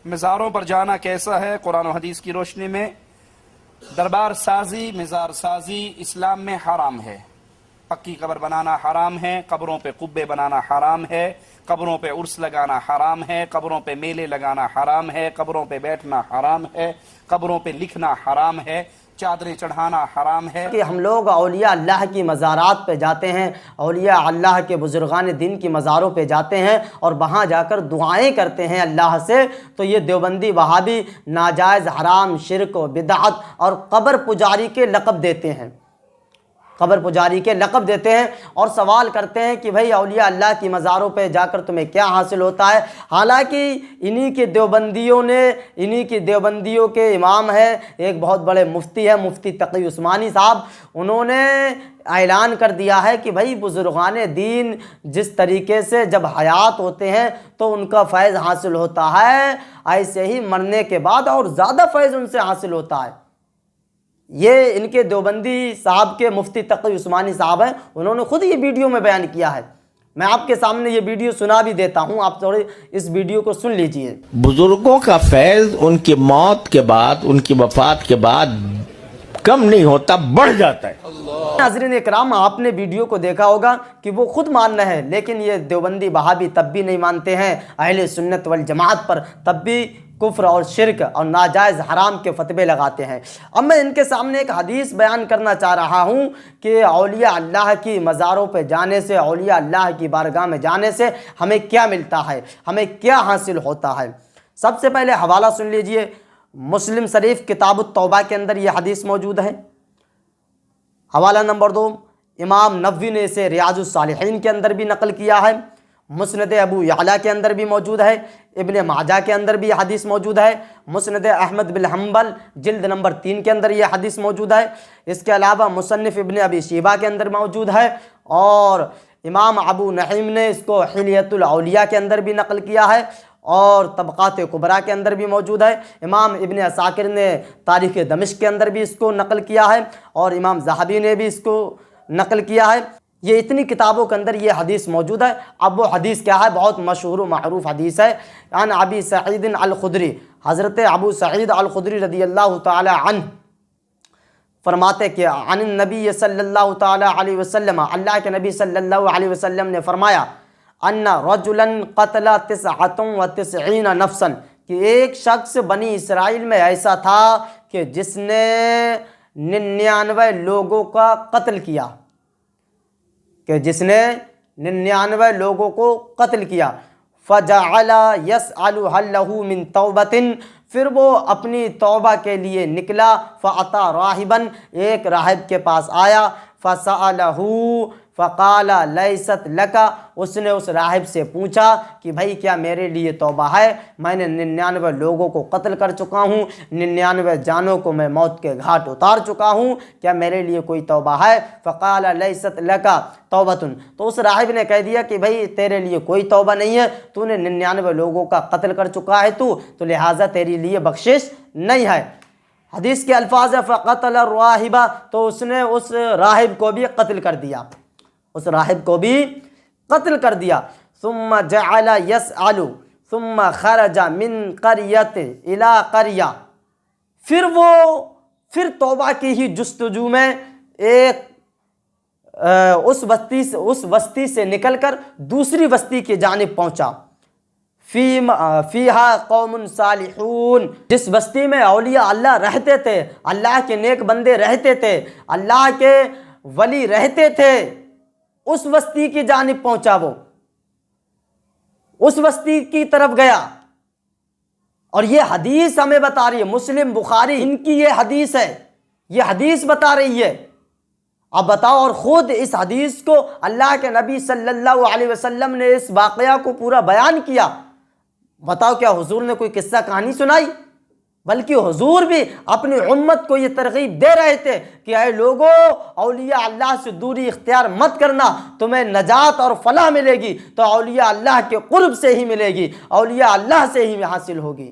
مزاروں پر جانا کیسا ہے قرآن و حدیث کی روشنی میں؟ دربار سازی، مزار سازی اسلام میں حرام ہے۔ پکی قبر بنانا حرام ہے، قبروں پہ قبے بنانا حرام ہے، قبروں پہ عرس لگانا حرام ہے، قبروں پہ میلے لگانا حرام ہے، قبروں پہ بیٹھنا حرام ہے، قبروں پہ لکھنا حرام ہے، چادریں چڑھانا حرام ہے۔ کہ ہم لوگ اولیاء اللہ کی مزارات پہ جاتے ہیں، اولیاء اللہ کے بزرگان دین کی مزاروں پہ جاتے ہیں اور وہاں جا کر دعائیں کرتے ہیں اللہ سے، تو یہ دیوبندی وہابی ناجائز، حرام، شرک و بدعت اور قبر پجاری کے لقب دیتے ہیں، قبر پجاری کے لقب دیتے ہیں اور سوال کرتے ہیں کہ بھئی اولیاء اللہ کی مزاروں پہ جا کر تمہیں کیا حاصل ہوتا ہے؟ حالانکہ انہی کے دیوبندیوں کے امام ہے، ایک بہت بڑے مفتی ہے، مفتی تقی عثمانی صاحب، انہوں نے اعلان کر دیا ہے کہ بھئی بزرگان دین جس طریقے سے جب حیات ہوتے ہیں تو ان کا فیض حاصل ہوتا ہے، ایسے ہی مرنے کے بعد اور زیادہ فیض ان سے حاصل ہوتا ہے۔ یہ ان کے دیوبندی صاحب کے مفتی تقی عثمانی صاحب ہیں، انہوں نے خود یہ ویڈیو میں بیان کیا ہے۔ میں آپ کے سامنے یہ ویڈیو سنا بھی دیتا ہوں، آپ تھوڑی اس ویڈیو کو سن لیجئے۔ بزرگوں کا فیض ان کی موت کے بعد، ان کی وفات کے بعد کم نہیں ہوتا، بڑھ جاتا ہے۔ ناظرین اکرام، آپ نے ویڈیو کو دیکھا ہوگا کہ وہ خود مان رہے ہیں، لیکن یہ دیوبندی وہابی تب بھی نہیں مانتے ہیں اہل سنت والجماعت پر، تب بھی کفر اور شرک اور ناجائز حرام کے فتوے لگاتے ہیں۔ اب میں ان کے سامنے ایک حدیث بیان کرنا چاہ رہا ہوں کہ اولیاء اللہ کی مزاروں پہ جانے سے، اولیاء اللہ کی بارگاہ میں جانے سے ہمیں کیا ملتا ہے، ہمیں کیا حاصل ہوتا ہے۔ سب سے پہلے حوالہ سن لیجئے، مسلم شریف کتاب التوبہ کے اندر یہ حدیث موجود ہے۔ حوالہ نمبر 2، امام نووی نے اسے ریاض الصالحین کے اندر بھی نقل کیا ہے، مسند ابو یعلا کے اندر بھی موجود ہے، ابن ماجہ کے اندر بھی یہ حدیث موجود ہے، مسند احمد بن حنبل جلد نمبر 3 کے اندر یہ حدیث موجود ہے۔ اس کے علاوہ مصنف ابن ابی شیبہ کے اندر موجود ہے، اور امام ابو نعیم نے اس کو حلیۃ الاولیاء کے اندر بھی نقل کیا ہے، اور طبقات کبریٰ کے اندر بھی موجود ہے۔ امام ابن عساکر نے تاریخ دمشق کے اندر بھی اس کو نقل کیا ہے، اور امام ذہبی نے بھی اس کو نقل کیا ہے۔ یہ اتنی کتابوں کے اندر یہ حدیث موجود ہے۔ اب وہ حدیث کیا ہے؟ بہت مشہور و معروف حدیث ہے۔ عن ابی سعید الخدری، حضرت ابو سعید الخدری رضی اللہ تعالی عنہ فرماتے کہ عن النبی صلی اللہ تعالی علیہ وسلم، اللہ کے نبی صلی اللہ علیہ وسلم نے فرمایا، ان رجلا قتل 99 نفسا، کہ ایک شخص بنی اسرائیل میں ایسا تھا کہ جس نے 99 لوگوں کا قتل کیا، لوگوں کو قتل کیا۔ فجعل يسأل هل له من توبة، پھر وہ اپنی توبہ کے لیے نکلا۔ فأتى راہبا، ایک راہب کے پاس آیا۔ فسأله فقال لیست لکا، اس نے اس راہب سے پوچھا کہ بھائی کیا میرے لیے توبہ ہے؟ میں نے 99 لوگوں کو قتل کر چکا ہوں، 99 جانوں کو میں موت کے گھاٹ اتار چکا ہوں، کیا میرے لیے کوئی توبہ ہے؟ فقال لیست لکا توبۃ، تو اس راہب نے کہہ دیا کہ بھائی تیرے لیے کوئی توبہ نہیں ہے، تو نے 99 لوگوں کا قتل کر چکا ہے تو لہٰذا تیری لیے بخشش نہیں ہے۔ حدیث کے الفاظ ہے فقتل الراہب، تو اس نے اس راہب کو بھی قتل کر دیا، اس راہب کو بھی قتل کر دیا۔ ثم جعل يسأل ثم خرج من قریۃ الی قریہ، پھر توبہ کی ہی جستجو میں ایک اس بستی سے نکل کر دوسری بستی کی جانب پہنچا۔ فیہا قوم صالحون، جس بستی میں اولیاء اللہ رہتے تھے، اللہ کے نیک بندے رہتے تھے، اللہ کے ولی رہتے تھے، اس بستی کی جانب پہنچا، وہ اس بستی کی طرف گیا۔ اور یہ حدیث ہمیں بتا رہی ہے، مسلم بخاری ان کی یہ حدیث ہے، یہ حدیث بتا رہی ہے۔ اب بتاؤ، اور خود اس حدیث کو اللہ کے نبی صلی اللہ علیہ وسلم نے اس واقعہ کو پورا بیان کیا۔ بتاؤ کیا حضور نے کوئی قصہ کہانی سنائی؟ بلکہ حضور بھی اپنی امت کو یہ ترغیب دے رہے تھے کہ اے لوگو، اولیاء اللہ سے دوری اختیار مت کرنا، تمہیں نجات اور فلاح ملے گی تو اولیاء اللہ کے قرب سے ہی ملے گی، اولیاء اللہ سے ہی حاصل ہوگی۔